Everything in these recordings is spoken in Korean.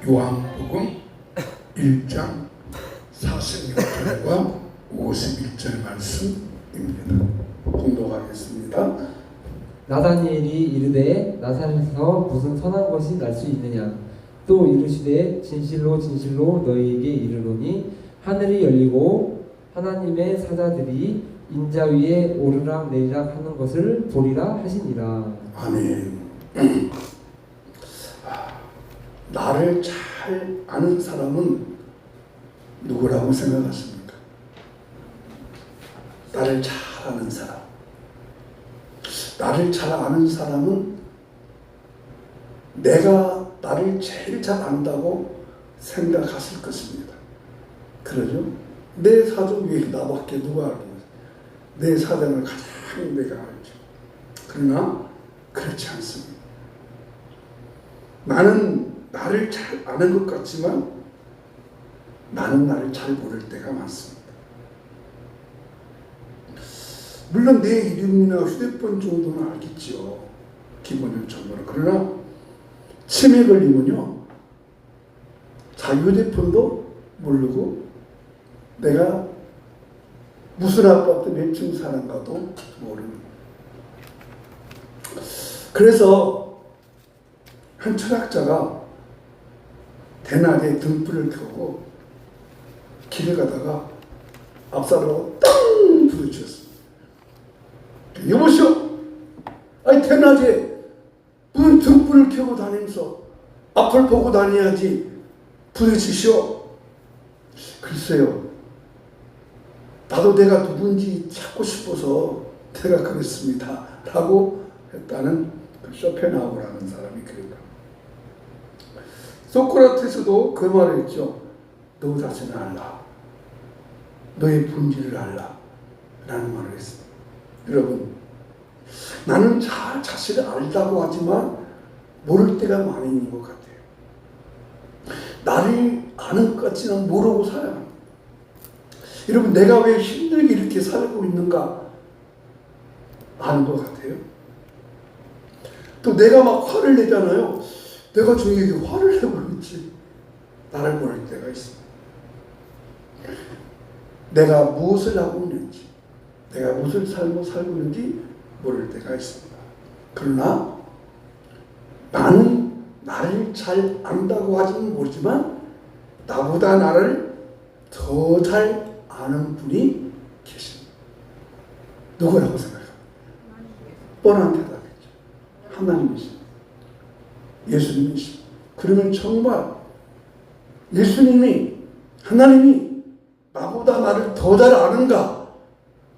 요한복음 1장 46절과 51절 말씀입니다. 공독하겠습니다. 나다니엘이 이르되 나사렛에서 무슨 선한 것이 날 수 있느냐. 또 이르시되 진실로 진실로 너희에게 이르노니 하늘이 열리고 하나님의 사자들이 인자 위에 오르락 내리락 하는 것을 보리라 하시니라. 아멘. 나를 잘 아는 사람은 누구라고 생각하십니까? 나를 잘 아는 사람. 나를 잘 아는 사람은 내가 나를 제일 잘 안다고 생각하실 것입니다. 그러죠? 내 사정 위에 나밖에 누가 알고 내 사정을 가장 내가 알죠. 그러나 그렇지 않습니다. 나는 나를 잘 아는 것 같지만 나는 나를 잘 모를 때가 많습니다. 물론 내 이름이나 휴대폰 정도는 알겠죠. 기본적으로. 그러나 치매 걸리면요. 자기 휴대폰도 모르고 내가 무슨 아파트 몇 층 사는가도 모릅니다. 그래서 한 철학자가 대낮에 등불을 켜고 길을 가다가 앞사람하고 땅 부딪혔어요. 여보시오! 아니 대낮에 무슨 등불을 켜고 다니면서 앞을 보고 다녀야지 부딪히시오. 글쎄요. 나도 내가 누군지 찾고 싶어서 내가 그랬습니다. 라고 했다는 쇼펜하우어라는 사람이 그랬다. 소크라테스도 그 말을 했죠. 너 자신을 알라. 너의 본질을 알라. 라는 말을 했습니다. 여러분, 나는 잘 자신을 알다고 하지만 모를 때가 많이 있는 것 같아요. 나를 아는 것 같지는 모르고 살아야 합니다. 여러분, 내가 왜 힘들게 이렇게 살고 있는가 아는 것 같아요. 또 내가 막 화를 내잖아요. 내가 저에게 화를 내고 있지. 나를 모를 때가 있습니다. 내가 무엇을 하고 있는지, 내가 무엇을 살고 있는지 모를 때가 있습니다. 그러나 나는 나를 잘 안다고 하지는 모르지만 나보다 나를 더 잘 아는 분이 계십니다. 누구라고 생각합니까? 뻔한 대답이죠. 하나님이십니다. 예수님이십니다. 그러면 정말 예수님이, 하나님이 나보다 나를 더 잘 아는가?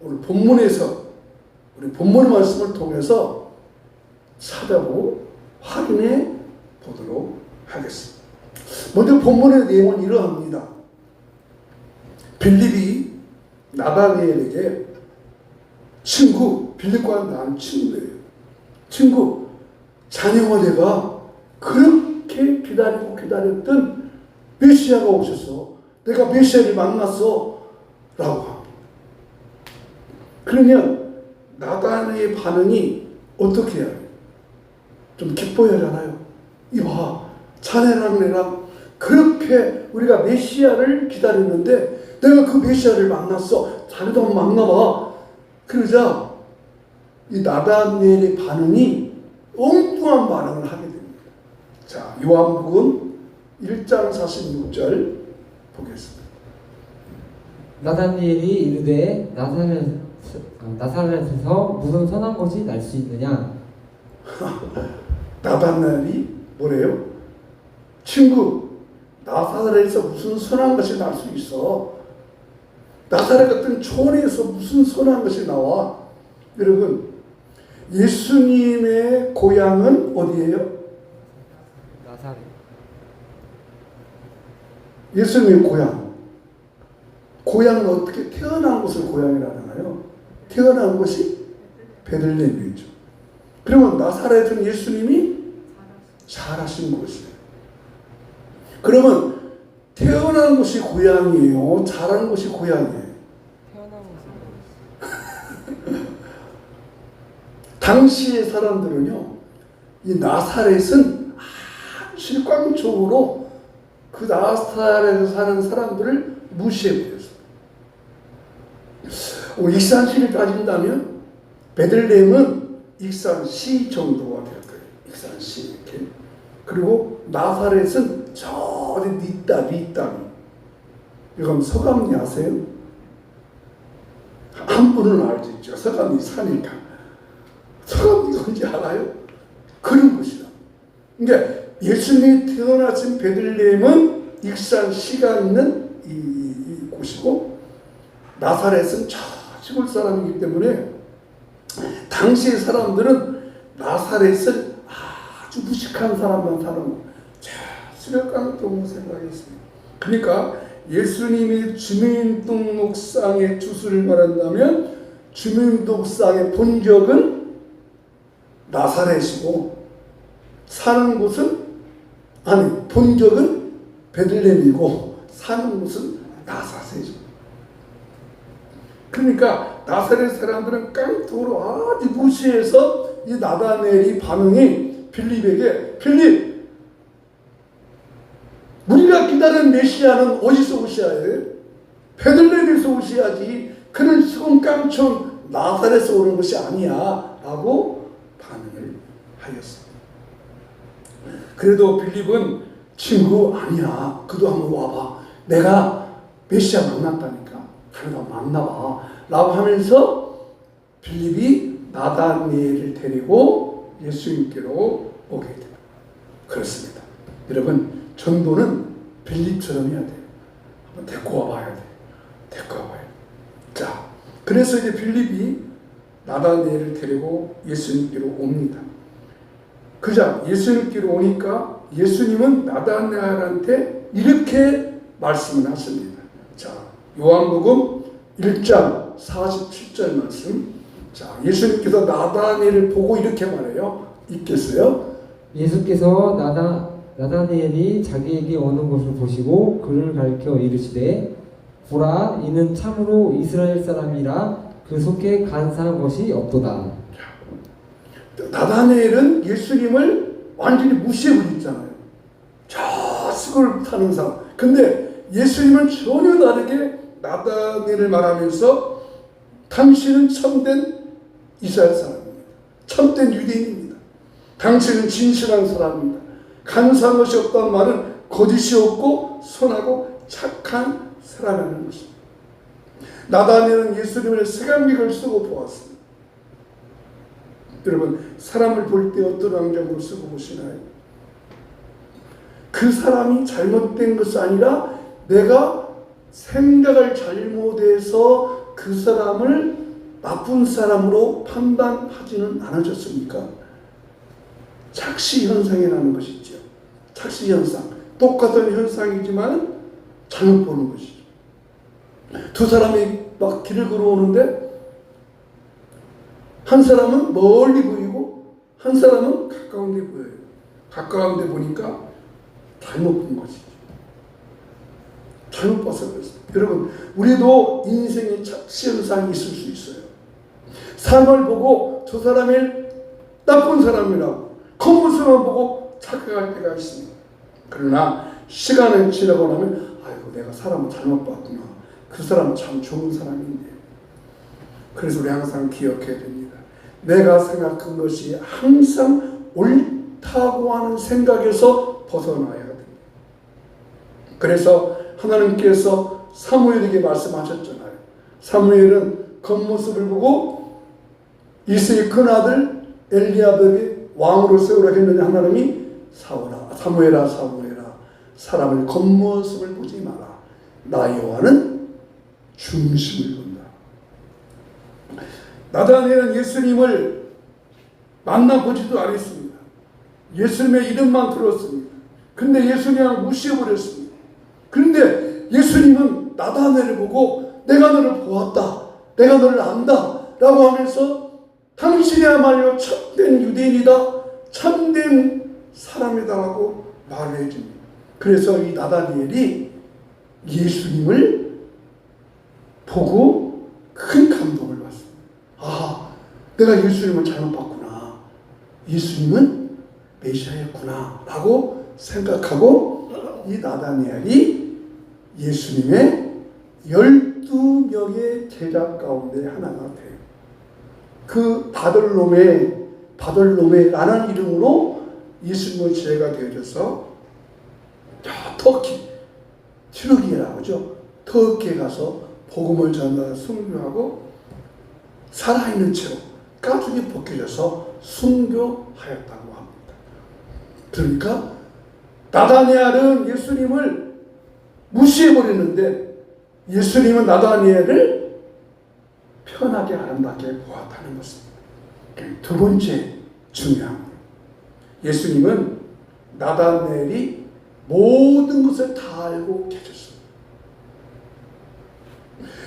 오늘 본문에서, 우리 본문 말씀을 통해서 찾아보고 확인해 보도록 하겠습니다. 먼저 본문의 내용은 이러합니다. 빌립이 나다니엘에게 친구, 빌립과 나는 친구예요. 친구, 자녀와 내가 그렇게 기다리고 기다렸던 메시아가 오셔서 내가 메시아를 만났어 라고 합니다. 그러면 나다니엘의 반응이 어떻게 해요? 좀 기뻐야 하잖아요. 이봐, 자네랑 내랑 그렇게 우리가 메시아를 기다렸는데 내가 그 메시아를 만났어. 자네도 한번 만나봐. 그러자 이 나다니엘의 반응이 엉뚱한 반응을 하게 됩니다. 자, 요한복음 1장 46절 보겠습니다. 나다니엘이 이르되 나사렛에서 무슨 선한 것이 날 수 있느냐. 나다니엘이 뭐래요? 친구, 나사렛에서 무슨 선한 것이 날 수 있어? 나사렛 같은 초원에서 무슨 선한 것이 나와? 여러분, 예수님의 고향은 어디예요? 나사렛. 예수님의 고향. 고향은 어떻게 태어난 곳을 고향이라 하나요? 태어난 곳이 베들레헴이죠. 그러면 나사렛은 예수님이 자라신 곳이에요. 그러면 태어난 곳이 고향이에요? 자란 곳이 고향이에요? 당시의 사람들은요, 이 나사렛은 아주 실광적으로 그 나사렛에서 사는 사람들을 무시해버렸어요. 익산시를 따진다면 베들레헴은 익산시 정도가 될 거예요. 익산시 이렇게. 그리고 나사렛은 저 밑땅. 이건 서감리 아세요? 한 분은 알겠죠. 서감리 사니까. 서감리가 뭔지 알아요? 그런 곳이다. 그러니까 예수님이 태어나신 베들레헴은 익산시가 있는 이 곳이고, 나사렛은 저 시골 사람이기 때문에 당시의 사람들은 나사렛을 아주 무식한 사람만 사는 수렵강동으로 생각했습니다. 그러니까 예수님이 주민등록상의 주소를 말한다면 주민등록상의 본적은 나사렛이고 사는 곳은 본적은 베들레헴이고 사는 곳은 나사렛이고. 그러니까 나사렛 사람들은 깡통으로 아주 무시해서 이 나다넬이 반응이 빌립에게, 빌립, 우리가 기다리는 메시아는 어디서 오셔야 해? 베들레헴에서 오셔야지. 그런 시골 깡총 나사렛에서 오는 것이 아니야 라고 반응을 하였습니다. 그래도 빌립은 친구 아니야. 그도 한번 와봐. 내가 메시아 만났다니까. 그러다 만나봐 라고 하면서 빌립이 나다니엘을 데리고 예수님께로 오게 됩니다. 그렇습니다. 여러분, 전도는 빌립처럼 해야 돼요. 한번 데리고 와봐야 돼요. 데리고 와봐요. 자, 그래서 이제 빌립이 나다니엘을 데리고 예수님께로 옵니다. 그자 예수님께로 오니까 예수님은 나다니엘한테 이렇게 말씀을 하십니다. 자, 요한복음 1장 47절 말씀. 자, 예수님께서 나다니엘을 보고 이렇게 말해요. 읽겠어요? 예수께서 나다니엘이 자기에게 오는 것을 보시고 그를 가리켜 이르시되 보라 이는 참으로 이스라엘 사람이라 그 속에 간사한 것이 없도다. 나다니엘은 예수님을 완전히 무시해버렸잖아요. 저 시골 사는 사람. 근데 예수님은 전혀 다르게 나다니엘을 말하면서 당신은 참된 이스라엘 사람입니다. 참된 유대인입니다. 당신은 진실한 사람입니다. 간사한 것이 없다는 말은 거짓이 없고 선하고 착한 사람이라는 것입니다. 나다니엘은 예수님을 색안경을 쓰고 보았습니다. 여러분, 사람을 볼 때 어떤 안경으로 쓰고 보시나요? 그 사람이 잘못된 것이 아니라 내가 생각을 잘못해서 그 사람을 나쁜 사람으로 판단하지는 않으셨습니까? 착시 현상이라는 것이죠. 착시 현상. 똑같은 현상이지만 잘못 보는 것이죠. 두 사람이 막 길을 걸어오는데 한 사람은 멀리 보이고 한 사람은 가까운 데 보여요. 가까운 데 보니까 잘못 본 것이죠. 잘못 봐서 그랬어요. 여러분, 우리도 인생에 착시 현상이 있을 수 있어요. 사람을 보고 저 사람이 나쁜 사람이라고 겉모습만 보고 착각할 때가 있습니다. 그러나 시간이 지나고 나면 아이고 내가 사람을 잘못 봤구나. 그 사람은 참 좋은 사람인데. 그래서 우리 항상 기억해야 됩니다. 내가 생각한 것이 항상 옳다고 하는 생각에서 벗어나야 됩니다. 그래서 하나님께서 사무엘에게 말씀하셨잖아요. 사무엘은 겉모습을 보고 이스의 큰아들 엘리야벨이 왕으로 세우라 했느냐 하나님이 사무엘아 사람을 겉모습을 보지 마라. 나 여호와는 중심을 본다. 나다니엘은 예수님을 만나보지도 않았습니다. 예수님의 이름만 들었습니다. 근데 예수님을 무시해버렸습니다. 그런데 예수님은 나다니엘을 보고 내가 너를 보았다. 내가 너를 안다. 라고 하면서 당신이야말로 참된 유대인이다. 참된 사람이다라고 말을 해줍니다. 그래서 이 나다니엘이 예수님을 보고 큰 감동을 받습니다. 아, 내가 예수님을 잘못 봤구나. 예수님은 메시아였구나. 라고 생각하고 이 나다니엘이 예수님의 12명의 제자 가운데 하나가 돼요. 그 바돌로메라는 이름으로 예수님의 제자가 되어져서 터키, 튀르기예라고 하죠. 터키에 가서 복음을 전하다 순교하고 살아있는 채로 가죽이 벗겨져서 순교하였다고 합니다. 그러니까 나다니엘은 예수님을 무시해버렸는데 예수님은 나다니엘을 편하게 아름답게 보았다는 것입니다. 두 번째 중요한 것. 예수님은 나다니엘이 모든 것을 다 알고 계셨습니다.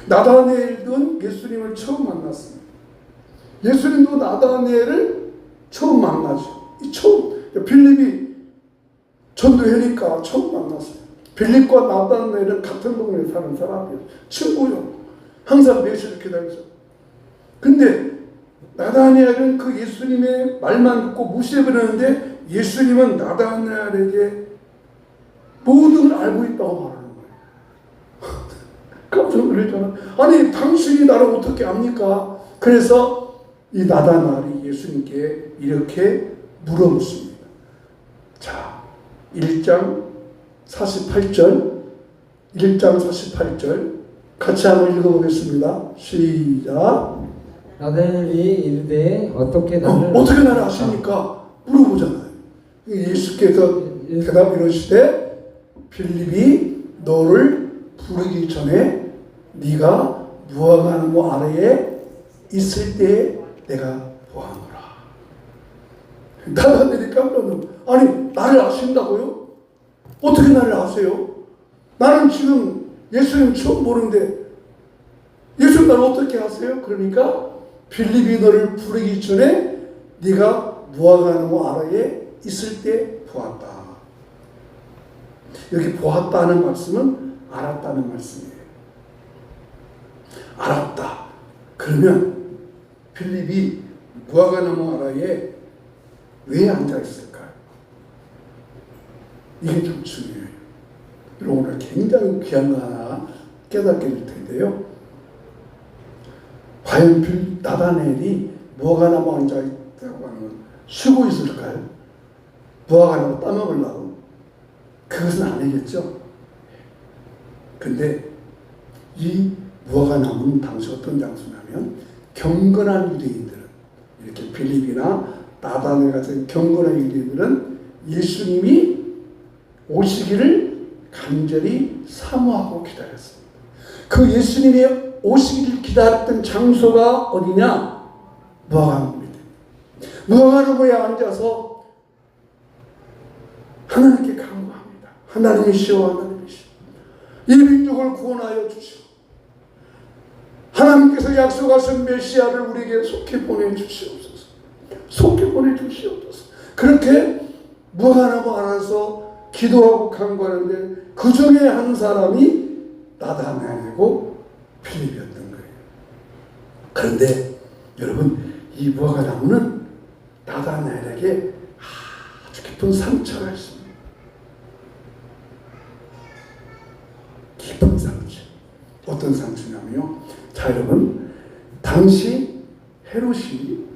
나다니엘은 예수님을 처음 만났습니다. 예수님도 나다니엘을 처음 만나죠. 빌립이 전도회니까 처음 만났어요. 빌립과 나다니엘은 같은 동네에 사는 사람이에요. 친구요. 항상 매시를 기다리죠. 근데 나다니엘은 그 예수님의 말만 듣고 무시해버렸는데 예수님은 나다니엘에게 모든 걸 알고 있다고 말하는 거예요. 깜짝 놀랐잖아. 아니 당신이 나를 어떻게 압니까? 그래서 이 나다나엘이 예수님께 이렇게 물어묻습니다. 자, 1장 48절 같이 한번 읽어보겠습니다. 시작. 나다니엘이 이르되 어떻게 나를 아십니까? 물어보잖아요. 예수께서 대답 이러시되 빌립이 너를 부르기 전에 네가 무화과나무 아래에 있을 때 내가 보았노라. 나다니엘이 깜짝 놀라. 아니 나를 아신다고요? 어떻게 나를 아세요? 나는 지금 예수님 처음 보는데 예수님 나를 어떻게 아세요? 그러니까 빌립이 너를 부르기 전에 네가 무화과나무 아래에 있을 때 보았다. 여기 보았다는 말씀은 알았다는 말씀이에요. 알았다. 그러면 빌립이 무화과나무 아래에 왜 앉아 있을까요? 이게 좀 중요해요. 여러분 오늘 굉장히 귀한 거 하나 깨닫게 될 텐데요. 과연 나다니엘이 무화과나무 앉아 있다고 하면 쉬고 있을까요? 무화과나무 따먹으려고? 그것은 아니겠죠. 근데 이 무화과나무는 당시 어떤 장소냐면 경건한 유대인들은 이렇게 빌립이나 나다니엘 같은 경건한 유대인들은 예수님이 오시기를 간절히 사모하고 기다렸습니다. 그 예수님이 오시기를 기다렸던 장소가 어디냐? 무화과나무입니다. 무화과나무에 앉아서 하나님께 간구합니다. 하나님이시여 하나님이시여 이 민족을 구원하여 주시오. 하나님께서 약속하신 메시아를 우리에게 속히 보내주시옵소서. 속히 보내주시옵소서. 그렇게 무화과나무 안에서 기도하고 간구하는데 그 중에 한 사람이 나다나엘이고 빌립이었던 거예요. 그런데 여러분 이 무화과나무는 나다나엘에게 아주 깊은 상처가 있습니다. 깊은 상처. 어떤 상처냐면요. 자 여러분 당시 헤롯이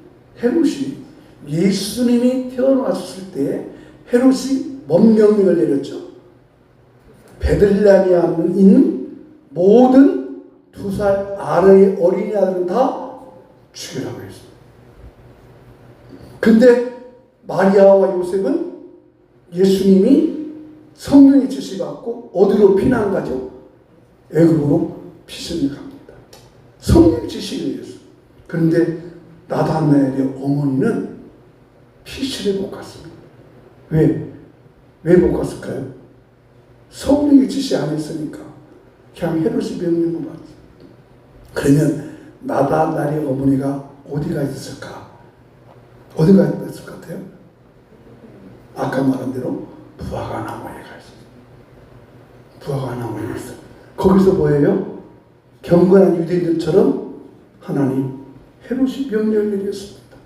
예수님이 태어났을 때 헤롯이 뭔 명령을 내렸죠? 베들레헴에 있는 모든 2살 아래의 어린이 아들은 다 죽이라고 했습니다. 근데 마리아와 요셉은 예수님이 성령의 지시받고 어디로 피난 가죠? 애굽으로 피신을 갑니다. 성령의 지시에 의해서. 그런데 나다나엘의 어머니는 피신을 못 갔습니다. 왜 못 갔을까요? 성령의 지시 안 했으니까 그냥 헤롯이 명령을 받았어요. 그러면 나다나엘의 어머니가 어디가 있었을까? 어디가 있었을 것 같아요? 아까 말한 대로 무화과나무에 가 있어요. 무화과나무에 있어요. 거기서 뭐예요? 경건한 유대인들처럼 하나님 헤롯이 명령을 내렸습니다.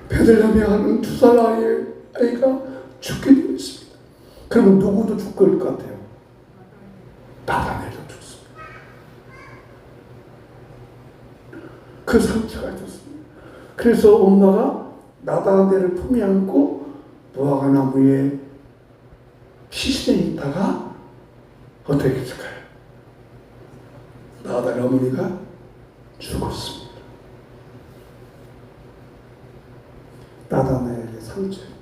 베들레헴에 하는 2살 아이가 죽게 되었습니다. 그러면 누구도 죽을 것 같아요? 나다니엘도 죽습니다. 그 상처가 있었습니다. 그래서 엄마가 나다니엘을 품에 안고 무화과 나무에 시신에 있다가 어떻게 했을까요? 나다니엘 어머니가 죽었습니다. 나다니엘의 상처였지.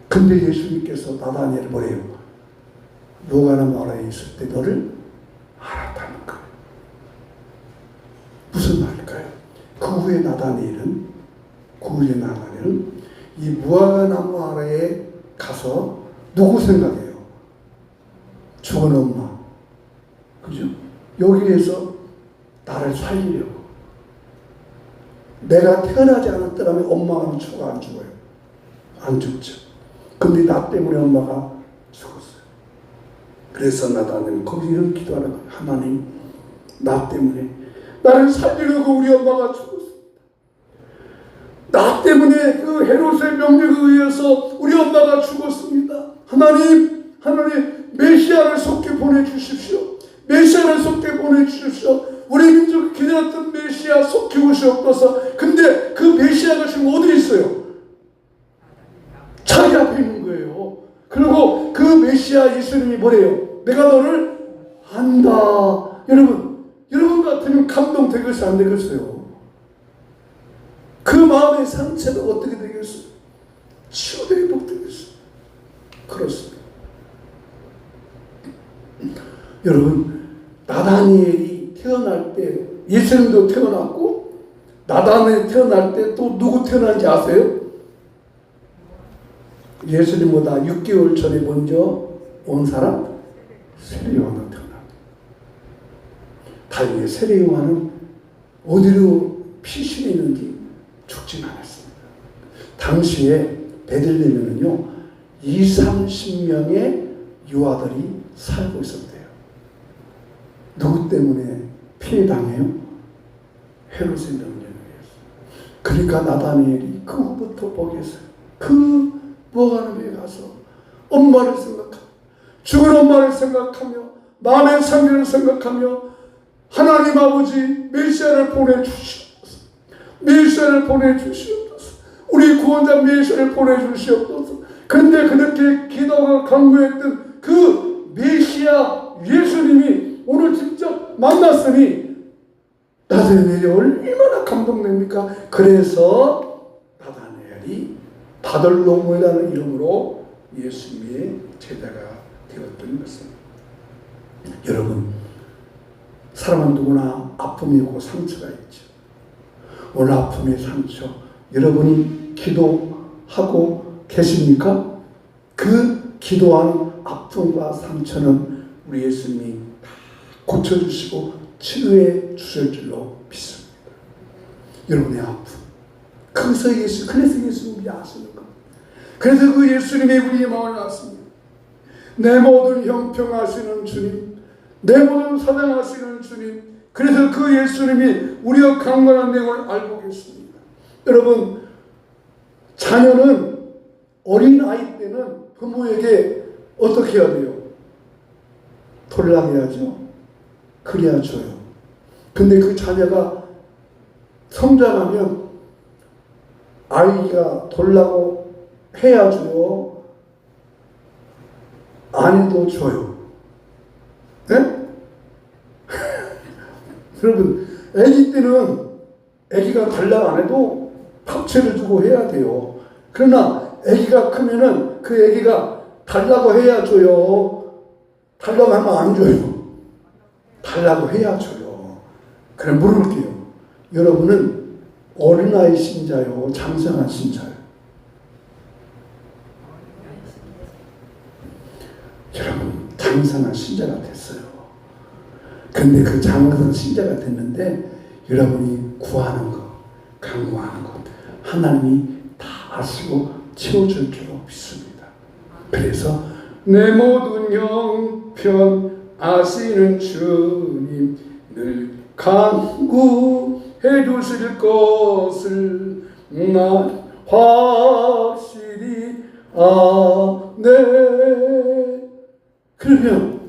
근데 예수님께서 나다니엘을 뭐래요? 무화과나무 아래에 있을 때 너를 알았다는 거예요. 무슨 말일까요? 그 후에 나다니엘은 이 무화과나무 아래에 가서 누구 생각해요? 죽은 엄마. 그죠? 여기에서 나를 살리려고. 내가 태어나지 않았더라면 엄마는 안 죽어요. 안 죽죠. 근데 나 때문에 엄마가 죽었어요. 그래서 나다니엘은 거기 이런 기도하는 거예요. 하나님, 나 때문에 나를 살리려고 우리 엄마가 죽었습니다. 나 때문에 그 헤롯의 명령에 의해서 우리 엄마가 죽었습니다. 하나님, 메시아를 속히 보내주십시오. 메시아를 속히 보내주십시오. 우리 민족이 기다렸던 메시아 속히 오시옵소서. 근데 그 메시아가 지금 어디 있어요? 자기 앞에 있는 거예요. 그리고 그 메시아 예수님이 뭐래요? 내가 너를 안다. 여러분 같으면 감동되겠어요? 안 되겠어요? 그 마음의 상처가 어떻게 되겠어요? 치유되게 회복되겠어요? 그렇습니다. 여러분, 나다니엘이 태어날 때 예수님도 태어났고 나다니엘이 태어날 때 또 누구 태어난지 아세요? 예수님보다 6개월 전에 먼저 온 사람? 세례요한이 태어났다. 다행히 세례요한은 어디로 피신이 있는지 죽진 않았습니다. 당시에 베들레헴에는요 20-30명의 유아들이 살고 있었대요. 누구 때문에 피해당해요? 헤롯의 명령에 의해서. 그러니까 나다니엘이 그 후부터 보겠어요. 그 무화과나무에 가서 엄마를 생각하며 죽은 엄마를 생각하며 마음의 상처를 생각하며 하나님 아버지 메시아를 보내주시옵소서. 메시아를 보내주시옵소서. 우리 구원자 메시아를 보내주시옵소서. 그런데 그렇게 기도가 강구했던 그 메시아 예수님이 오늘 직접 만났으니 나다니엘이 얼마나 감동됩니까? 그래서 나다니엘이 바돌로모라는 이름으로 예수님의 제자가 되었던 것입니다. 여러분, 사람은 누구나 아픔이 있고 상처가 있죠. 오늘 아픔의 상처, 여러분이 기도하고 계십니까? 그 기도하는 아픔과 상처는 우리 예수님이 다 고쳐주시고 치료해 주실 줄로 믿습니다. 여러분의 아픔. 그래서 예수님이 아시는 겁니다. 그래서 그 예수님이 우리의 마음을 아십니다. 내 모든 형평하시는 주님, 내 모든 사랑하시는 주님. 그래서 그 예수님이 우리가 강건한 내용을 알고 계십니다. 여러분, 자녀는 어린 아이 때는 부모에게 어떻게 해야 돼요? 돌락해야죠. 그래야 줘요. 근데 그 자녀가 성장하면 아이가 돌라고 해야 줘요? 안 해도 줘요? 네? 여러분, 아기 때는 아기가 달라고 안 해도 탑채를 주고 해야 돼요. 그러나 아기가 크면은 그 아기가 달라고 해야 줘요? 달라고 하면 안 줘요? 달라고 해야 줘요. 그럼 물을게요. 여러분은 어린아이 신자요? 장성한 신자요? 여러분, 장성한 신자가 됐어요. 근데 그 장성한 신자가 됐는데 여러분이 구하는 것, 간구하는 것 하나님이 다 아시고 채워줄 줄로 믿습니다. 그래서 내 모든 형편 아시는 주님 늘 간구해 주실 것을 난 확실히 아멘. 그러면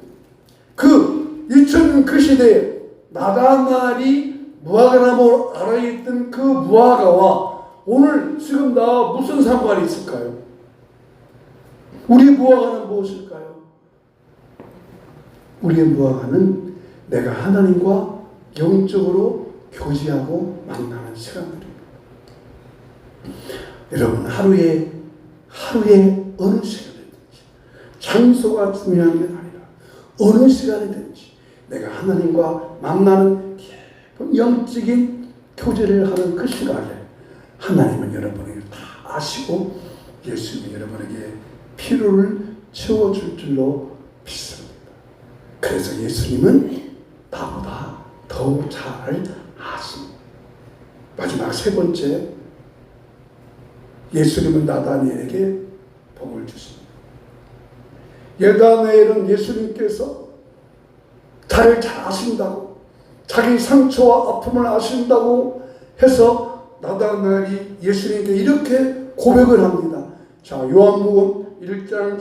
그 2000년 그 시대에 나다나엘이 무화과나무 아래에 있던 그 무화과와 오늘 지금 나 무슨 상관이 있을까요? 우리 무화과는 무엇일까요? 우리의 무화과는 내가 하나님과 영적으로 교제하고 만나는 시간들입니다. 여러분 하루에 어느 시간이든지 장소가 중요한 게 아니라 어느 시간이든지 내가 하나님과 만나는 깊은 영적인 교제를 하는 그 시간에 하나님은 여러분에게 다 아시고 예수님이 여러분에게 필요를 채워줄 줄로 믿습니다. 그래서 예수님은 나보다 더 잘 아십니다. 마지막 세 번째, 예수님은 나다니엘에게 복을 주십니다. 나다니엘은 예수님께서 자기를 잘 아신다고, 자기 상처와 아픔을 아신다고 해서 나다니엘이 예수님께 이렇게 고백을 합니다. 자, 요한복음 1장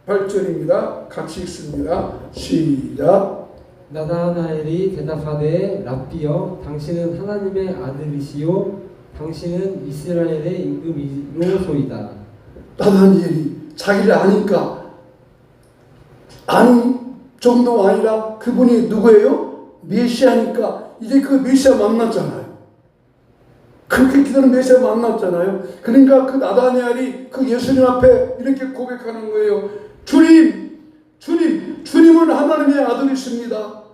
48절입니다. 같이 읽습니다. 시작. 나다나엘이 대답하되 랍비여 당신은 하나님의 아들이시요 당신은 이스라엘의 임금이로소이다. 나다니엘이 자기를 아니까 아는 정도가 아니라 그분이 누구예요? 메시아니까 이제 그 메시아 만났잖아요. 그렇게 기다린 메시아 만났잖아요. 그러니까 그 나다니엘이 그 예수님 앞에 이렇게 고백하는 거예요. 주님은 하나님의 아들이십니다.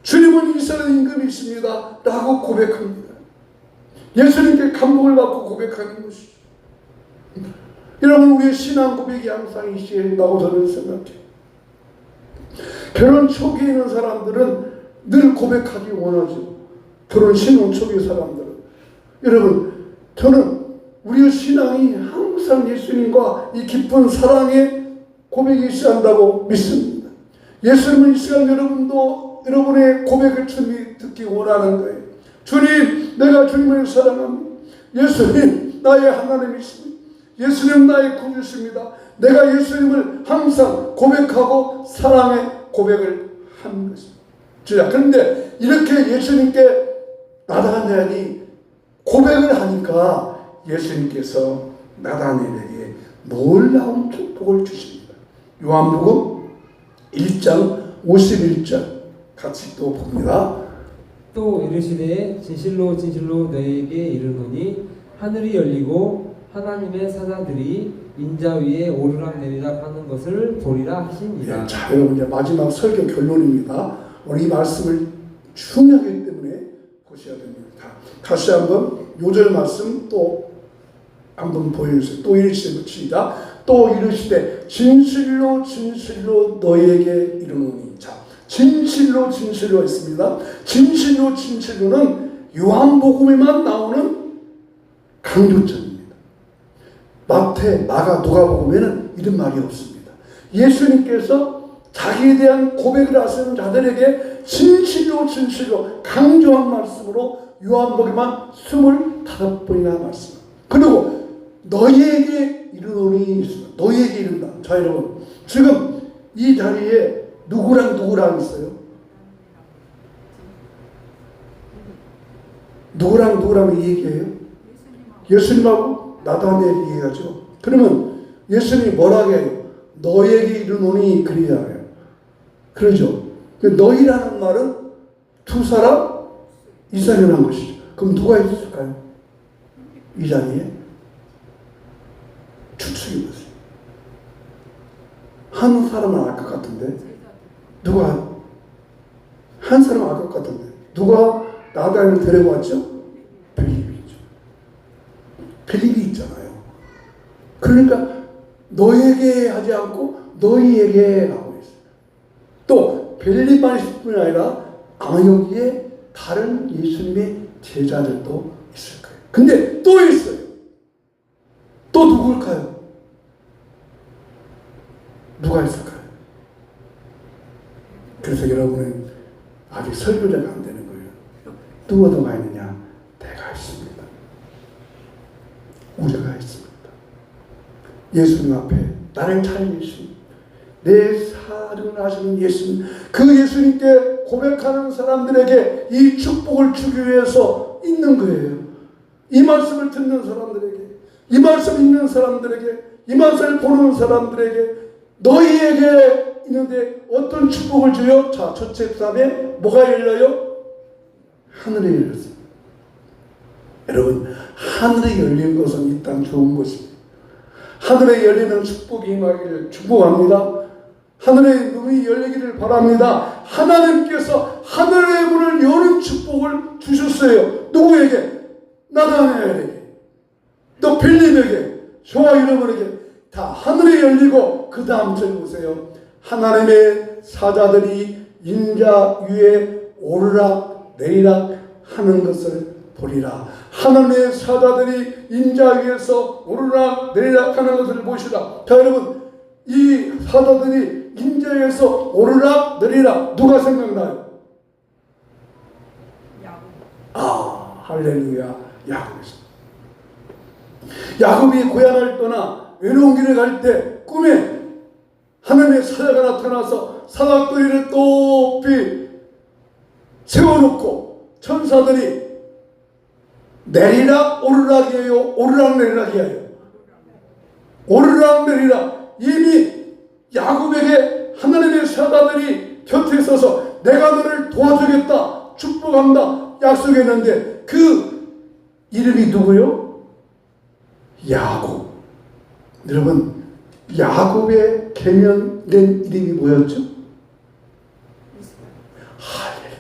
주님은 이스라엘 임금이십니다. 라고 고백합니다. 예수님께 감동을 받고 고백하는 것이죠. 여러분 우리의 신앙 고백이 항상 있어야 된다고 저는 생각해요. 결혼 초기에 있는 사람들은 늘 고백하기 원하죠. 결혼 신혼 초기 사람들은. 여러분 저는 우리의 신앙이 항상 예수님과 이 깊은 사랑의 고백이 있어야 한다고 믿습니다. 예수님은 이 시간 여러분의 고백을 주님이 듣기 원하는 거예요. 주님, 내가 주님을 사랑합니다. 예수님, 나의 하나님이십니다. 예수님, 나의 구주십니다. 내가 예수님을 항상 고백하고 사랑의 고백을 하는 것입니다. 주야, 그런데 이렇게 예수님께 나다니엘이 고백을 하니까 예수님께서 나다니엘에게 놀라운 축복을 주십니다. 요한복음 1장 51절 같이 또 봅니다. 또 이르시되 진실로 진실로 너희에게 이르노니 하늘이 열리고 하나님의 사자들이 인자 위에 오르락내리락 하는 것을 보리라 하시니라. 자, 여러분 이제 마지막 설교 결론입니다. 오늘 이 말씀을 중요하기 때문에 보셔야 됩니다. 다시 한번 요절 말씀 또 한번 보여주세요. 또 이르시되 붙이다. 또 이르시되 진실로 진실로 너희에게 이르노니. 자, 진실로 있습니다. 진실로는 요한복음에만 나오는 강조점입니다. 마태, 마가, 누가복음에는 이런 말이 없습니다. 예수님께서 자기에 대한 고백을 하시는 자들에게 진실로 강조한 말씀으로 요한복음에만 25번이나 말씀. 그리고 너희에게 이르노니, 너희에게 이른다. 자, 여러분 지금 이 자리에 누구랑 있어요? 누구랑 얘기해요? 예수님하고 나다니엘이 얘기하죠. 그러면 예수님이 뭐라고 해요? 너에게 이르노니 그리하여. 그러죠. 너희라는 말은 두 사람 이상이라는 것이죠. 그럼 누가 있을까요? 이 자리에? 추측이 보세요. 한 사람은 알 것 같은데 누가? 한 사람은 알 것 같은데 누가 나다니엘을 데려왔죠? 빌립이죠. 빌립이 있잖아요. 그러니까 너에게 하지 않고 너희에게 하고 있어요. 또 빌립만 있을 뿐이 아니라 아마 여기에 다른 예수님의 제자들도 있을 거예요. 근데 또 있어요. 또 누굴까요? 누가 있을까요? 그래서 여러분은 아직 설교자가 안 되는 거예요. 누가 있느냐? 내가 있습니다. 우리가 있습니다. 예수님 앞에 나를 살리신 내 사랑을 하시는 예수님, 그 예수님께 고백하는 사람들에게 이 축복을 주기 위해서 있는 거예요. 이 말씀을 듣는 사람들에게, 이 말씀 읽는 사람들에게, 이 말씀을 보는 사람들에게, 너희에게 있는데 어떤 축복을 줘요? 자, 첫째 그 다음에 뭐가 열려요? 하늘이 열렸어요. 여러분, 하늘이 열린 것은 일단 좋은 것입니다. 하늘에 열리는 축복이 임하기를 축복합니다. 하늘의 문이 열리기를 바랍니다. 하나님께서 하늘의 문을 여는 축복을 주셨어요. 누구에게? 나다나엘에게, 또 빌립에게, 저와 여러분에게 다 하늘이 열리고 그 다음 절 보세요. 하나님의 사자들이 인자 위에 오르락 내리락 하는 것을 보리라. 하나님의 사자들이 인자 위에서 오르락 내리락 하는 것을 보시라. 자, 여러분, 이 사자들이 인자 위에서 오르락 내리락 누가 생각나요? 할렐루야, 야곱이죠. 야곱이 고향을 떠나 외로운 길을 갈 때 꿈에 하나님의 사자가 나타나서 사닥더리를 높이 세워놓고 천사들이 내리락 오르락이에요, 오르락 내리락이에요? 오르락 내리락. 이미 야곱에게 하나님의 사자들이 곁에 있어서 내가 너를 도와주겠다, 축복한다 약속했는데 그 이름이 누구요? 야곱. 여러분, 야곱의 개명된 이름이 뭐였죠? 할렐루야.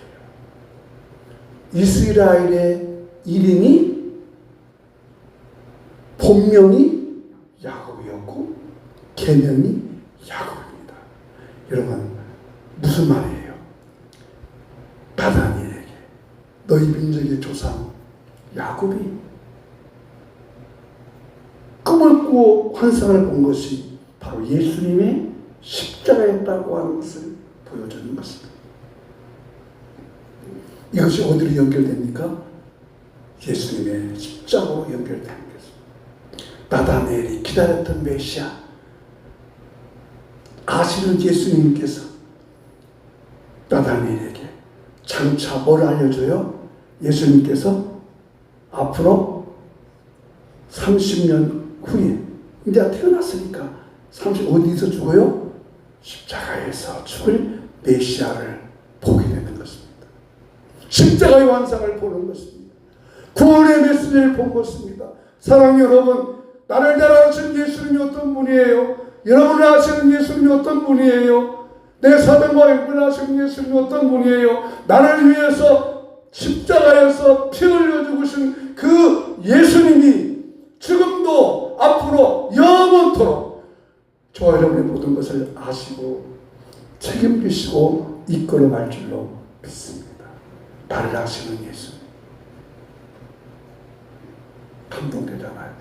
이스라엘의 이름이 본명이 야곱이었고 개명이 야곱입니다. 여러분, 무슨 말이에요? 나다니엘에게 너희 민족의 조상 야곱이 꿈을 꾸고 환상을 본 것이 바로 예수님의 십자가였다고 하는 것을 보여주는 것입니다. 이것이 어디로 연결됩니까? 예수님의 십자가로 연결되는 것입니다. 나다니엘이 기다렸던 메시아, 아시는 예수님께서 나다니엘에게 장차 뭘 알려줘요? 예수님께서 앞으로 30년 후에 이제 태어났으니까 어디서 죽어요? 십자가에서 죽을 메시아를 보게 되는 것입니다. 십자가의 완상을 보는 것입니다. 구원의 메시지를 본 것입니다. 사랑하는 여러분, 나를 따라오신 예수님이 어떤 분이에요? 여러분을 아시는 예수님이 어떤 분이에요? 내 사명과 역할을 하시는 예수님이 어떤 분이에요? 나를 위해서 십자가에서 피 흘려 죽으신 그 예수님이 지금도 앞으로 영원토록 저와 여러분의 모든 것을 아시고 책임지시고 이끌어갈 줄로 믿습니다. 나를 아시는 예수님. 감동되잖아요.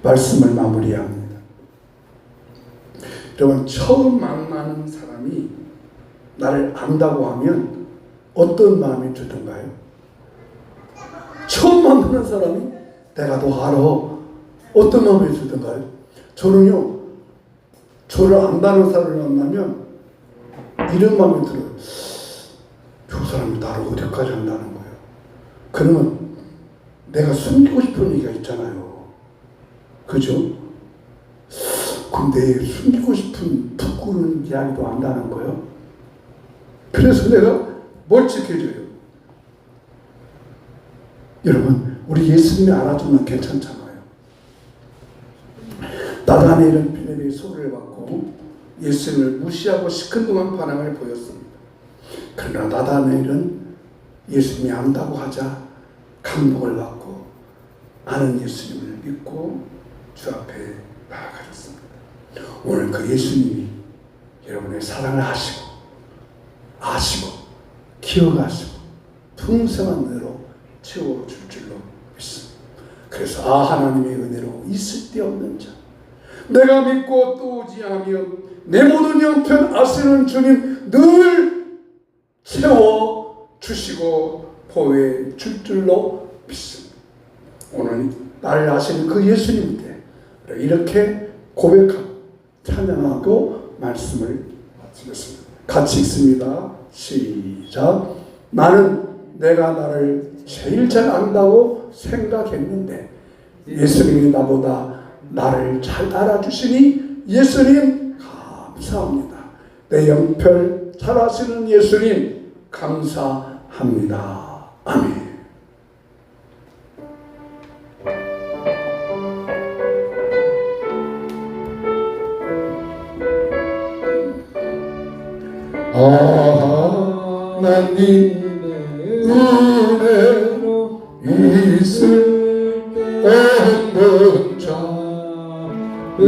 말씀을 마무리합니다. 여러분, 처음 만나는 사람이 나를 안다고 하면 어떤 마음이 들던가요? 처음 만나는 사람이 내가 너 알아. 어떤 마음이 들던가요? 저는요, 저를 안다는 사람을 만나면 이런 마음이 들어요. 저 사람이 나를 어디까지 안다는 거예요? 그러면 내가 숨기고 싶은 얘기가 있잖아요. 그죠? 근데 숨기고 싶은 부끄러운 이야기도 안다는 거예요. 그래서 내가 뭘 지켜줘요? 여러분, 우리 예수님이 알아주면 괜찮잖아요. 나다니엘은 빌립의 소리를 받고 예수님을 무시하고 시큰둥한 반응을 보였습니다. 그러나 나다니엘은 예수님이 안다고 하자 감동을 받고 아는 예수님을 믿고 주 앞에 나아가셨습니다. 오늘 그 예수님이 여러분의 사랑을 하시고 아시고 기억하시고 풍성한 은혜로 채워줄 줄로 믿습니다. 그래서 하나님의 은혜로 있을 데 없는 자, 내가 믿고 또 의지하며 내 모든 형편 아시는 주님 늘 채워주시고 보호해 줄 줄로 믿습니다. 오늘 나를 아시는 그 예수님께 이렇게 고백하고 찬양하고 말씀을 마치겠습니다. 같이 읽습니다. 시작. 나는 내가 나를 제일 잘 안다고 생각했는데 예수님이 나보다 나를 잘 알아주시니 예수님 감사합니다. 내 영별 잘 아시는 예수님 감사합니다. 아멘. 하나님의 은혜로 있을 없는 자를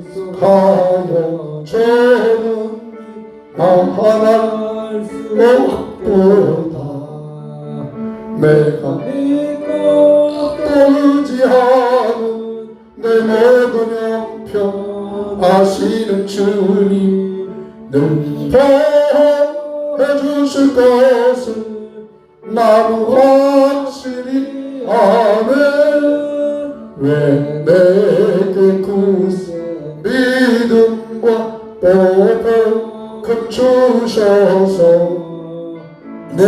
구속하여 저는 나할 수 없도다. 내가 믿고 또 의지하는 내 모든 형편 아시는 주님 늘 보호해 주실 것을 나는 확실히 아네. 왜 내게 구세 믿음과 복을 주셔서 내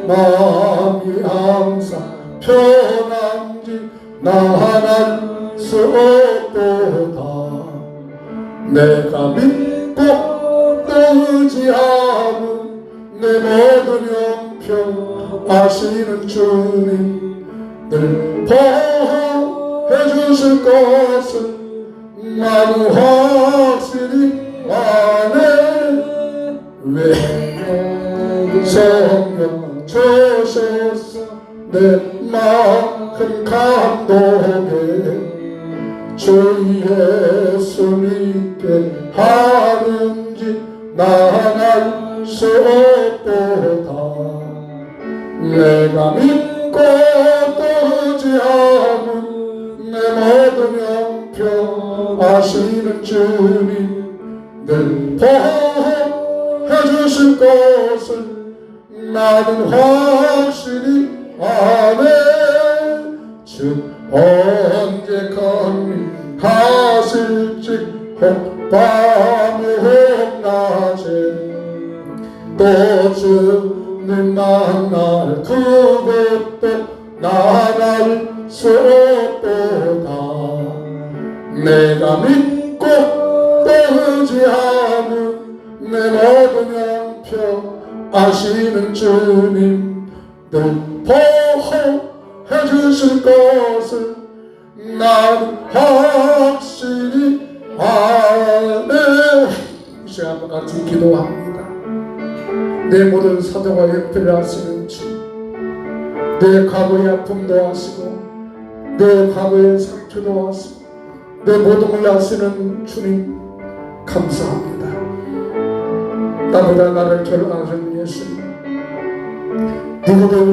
마음이 항상 편한지 나할 수 없도다. 내가 믿고 의지하는 내 모든 형편 아시는 주님 늘 보호해 주실 것을 나는 확실히 아네. 왜 성령 주셔서 내 마음 감동에 주 예수 믿게 하는지 나갈 수 없도다. 내가 믿고 또 의지하는 내 모든 형편 아시는 주님 늘 보호해 주실 것을 나는 확실히 아네. 즉 언제 강림하실지 혹밤에 혹낮에 또 주님 만날 그것도 나갈 수 없도다. 내가 믿고 또 의지하는 내 모든 형편 아시는 주님 늘 보호해 주실 것을 나는 확실히 아멘. 이 시간 한번 같이 기도합니다. 내 모든 사정과 형편을 아시는 주, 내 과거의 아픔도 아시고 내 과거의 상처도 아시고 내 모든 걸 아시는 주님 감사합니다. 나보다 나를 결혼하신 예수님, 누구도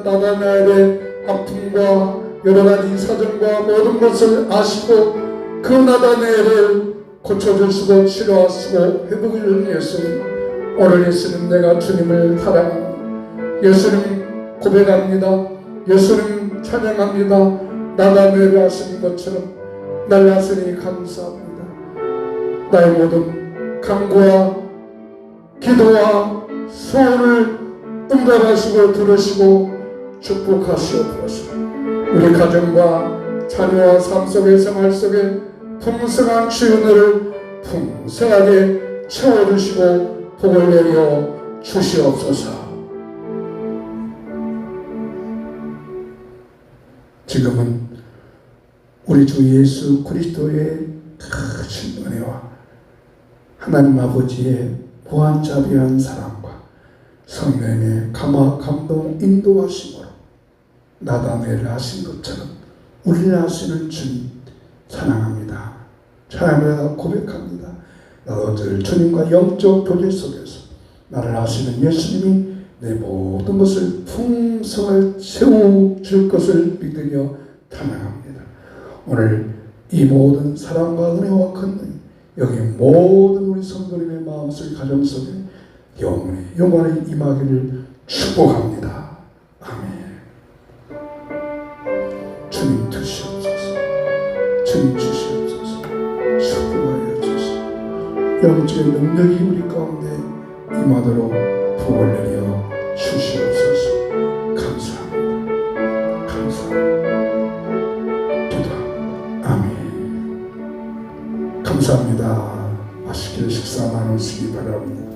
나의 아픔과 여러 가지 사정과 모든 것을 아시고 그 나다네를 고쳐주시고 치료하시고 회복해주는 예수님, 오늘 예수님 내가 주님을 사랑합니다. 예수님 고백합니다. 예수님 찬양합니다. 나다네를 아시는 것처럼 날 아시니 감사합니다. 나의 모든 간구와 기도와 소원을 응답하시고 들으시고 축복하시옵소서. 우리 가정과 자녀와 삶 속의 생활 속에 풍성한 주은혜를 풍성하게 채워주시고 복을 내려 주시옵소서. 지금은 우리 주 예수 그리스도의 크신 은혜와 하나님 아버지의 무한자비한 사랑과 성령의 감동 인도하심으로 나다네를 하신 것처럼 우리를 하시는 주님 사랑합니다. 찬양합니다. 고백합니다. 나도 늘 주님과 영적 교제 속에서 나를 아시는 예수님이 내 모든 것을 풍성을 채워줄 것을 믿으며 찬양합니다. 오늘 이 모든 사랑과 은혜와 권능 여기 모든 우리 성도님의 마음속 가정 속에 영원히 임하기를 축복합니다. 아멘. 주님 주시옵소서. 주님 주시옵소서. 영적인 능력이 우리 가운데 임하도록 복을 내려 주시옵소서. 감사합니다. 감사합니다. 기도합니다. 아멘. 감사합니다. 맛있게 식사 나누시기 바랍니다.